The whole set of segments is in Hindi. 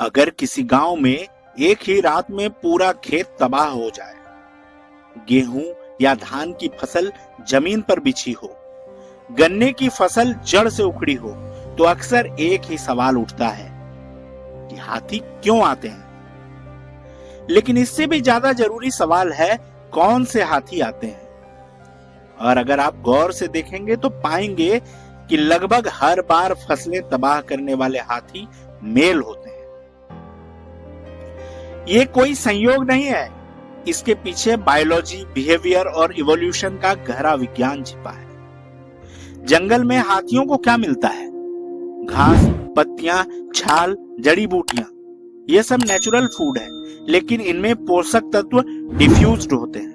अगर किसी गांव में एक ही रात में पूरा खेत तबाह हो जाए, गेहूं या धान की फसल जमीन पर बिछी हो, गन्ने की फसल जड़ से उखड़ी हो, तो अक्सर एक ही सवाल उठता है कि हाथी क्यों आते हैं। लेकिन इससे भी ज्यादा जरूरी सवाल है, कौन से हाथी आते हैं। और अगर आप गौर से देखेंगे तो पाएंगे कि लगभग हर बार फसलें तबाह करने वाले हाथी मेल होते हैं। ये कोई संयोग नहीं है, इसके पीछे बायोलॉजी, बिहेवियर और इवोल्यूशन का गहरा विज्ञान छिपा है। जंगल में हाथियों को क्या मिलता है? घास, पत्तियां, छाल, जड़ी बूटियां, ये सब नेचुरल फूड है, लेकिन इनमें पोषक तत्व डिफ्यूज्ड होते हैं।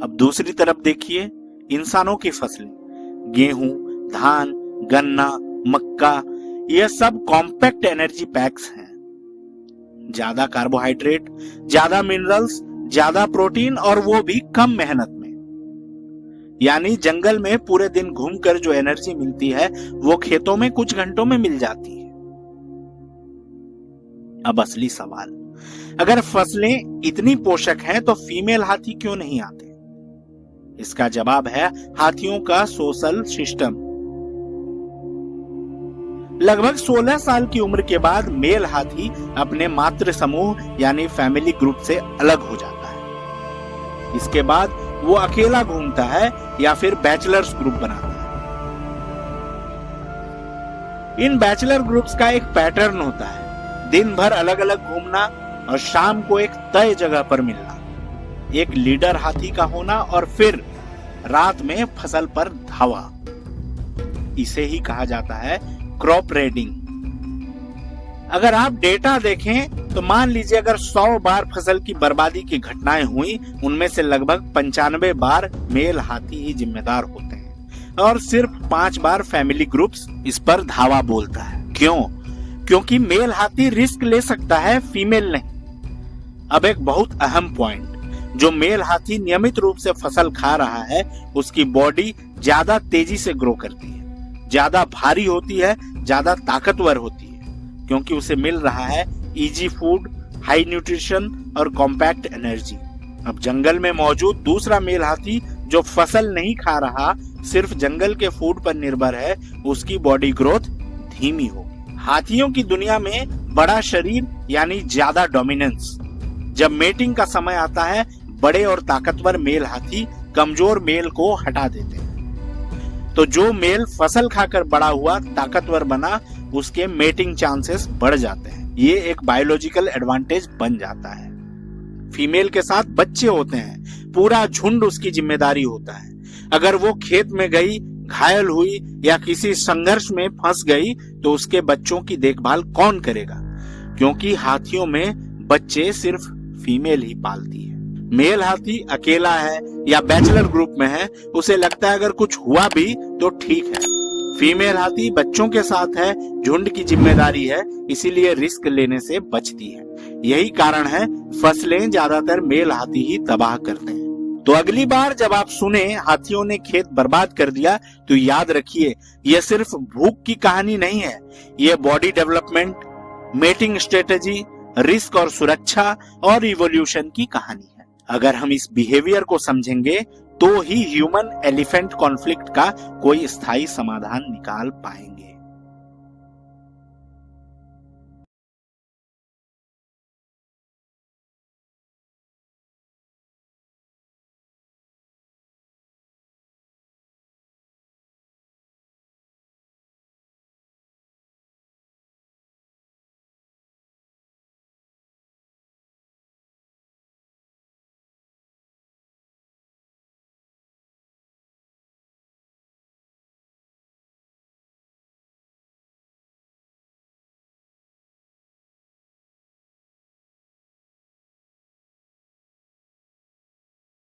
अब दूसरी तरफ देखिए, इंसानों की फसलें, गेहूं, धान, गन्ना, मक्का, यह सब कॉम्पैक्ट एनर्जी पैक्स हैं। ज्यादा कार्बोहाइड्रेट, ज्यादा मिनरल्स, ज्यादा प्रोटीन, और वो भी कम मेहनत में। यानी जंगल में पूरे दिन घूमकर जो एनर्जी मिलती है, वो खेतों में कुछ घंटों में मिल जाती है। अब असली सवाल, अगर फसलें इतनी पोषक हैं तो फीमेल हाथी क्यों नहीं आते? इसका जवाब है हाथियों का सोशल सिस्टम। लगभग 16 साल की उम्र के बाद मेल हाथी अपने मातृ समूह यानी फैमिली ग्रुप से अलग हो जाता है। इसके बाद वो अकेला घूमता है या फिर बैचलर्स ग्रुप बनाता है। इन बैचलर ग्रुप्स का एक पैटर्न होता है, दिन भर अलग अलग घूमना और शाम को एक तय जगह पर मिलना, एक लीडर हाथी का होना और फिर रात में फसल पर धावा। इसे ही कहा जाता है क्रॉप रेडिंग। अगर आप डेटा देखें तो मान लीजिए अगर 100 बार फसल की बर्बादी की घटनाएं हुई, उनमें से लगभग 95 बार मेल हाथी ही जिम्मेदार होते हैं और सिर्फ 5 बार फैमिली ग्रुप्स इस पर धावा बोलता है। क्यों? क्योंकि मेल हाथी रिस्क ले सकता है, फीमेल नहीं। अब एक बहुत अहम पॉइंट, जो मेल हाथी नियमित रूप से फसल खा रहा है, उसकी बॉडी ज्यादा तेजी से ग्रो करती है, ज्यादा भारी होती है, ज्यादा ताकतवर होती है, क्योंकि उसे मिल रहा है इजी फूड, हाई न्यूट्रिशन और कॉम्पैक्ट एनर्जी। अब जंगल में मौजूद दूसरा मेल हाथी जो फसल नहीं खा रहा, सिर्फ जंगल के फूड पर निर्भर है, उसकी बॉडी ग्रोथ धीमी होगी। हाथियों की दुनिया में बड़ा शरीर यानी ज्यादा डोमिनेंस। जब मेटिंग का समय आता है, बड़े और ताकतवर मेल हाथी कमजोर मेल को हटा देते हैं। तो जो मेल फसल खाकर बड़ा हुआ, ताकतवर बना, उसके मेटिंग चांसेस बढ़ जाते हैं। ये एक बायोलॉजिकल एडवांटेज बन जाता है। फीमेल के साथ बच्चे होते हैं, पूरा झुंड उसकी जिम्मेदारी होता है। अगर वो खेत में गई, घायल हुई या किसी संघर्ष में फंस गई, तो उसके बच्चों की देखभाल कौन करेगा? क्योंकि हाथियों में बच्चे सिर्फ फीमेल ही पालती है। मेल हाथी अकेला है या बैचलर ग्रुप में है, उसे लगता है अगर कुछ हुआ भी तो ठीक है। फीमेल हाथी बच्चों के साथ है, झुंड की जिम्मेदारी है, इसीलिए रिस्क लेने से बचती है। यही कारण है फसलें ज्यादातर मेल हाथी ही तबाह करते हैं। तो अगली बार जब आप सुने हाथियों ने खेत बर्बाद कर दिया, तो याद रखिए, यह सिर्फ भूख की कहानी नहीं है, यह body development, mating strategy, risk और सुरक्षा और इवोल्यूशन की कहानी है। अगर हम इस बिहेवियर को समझेंगे तो ही ह्यूमन एलिफेंट कॉन्फ्लिक्ट का कोई स्थायी समाधान निकाल पाएंगे।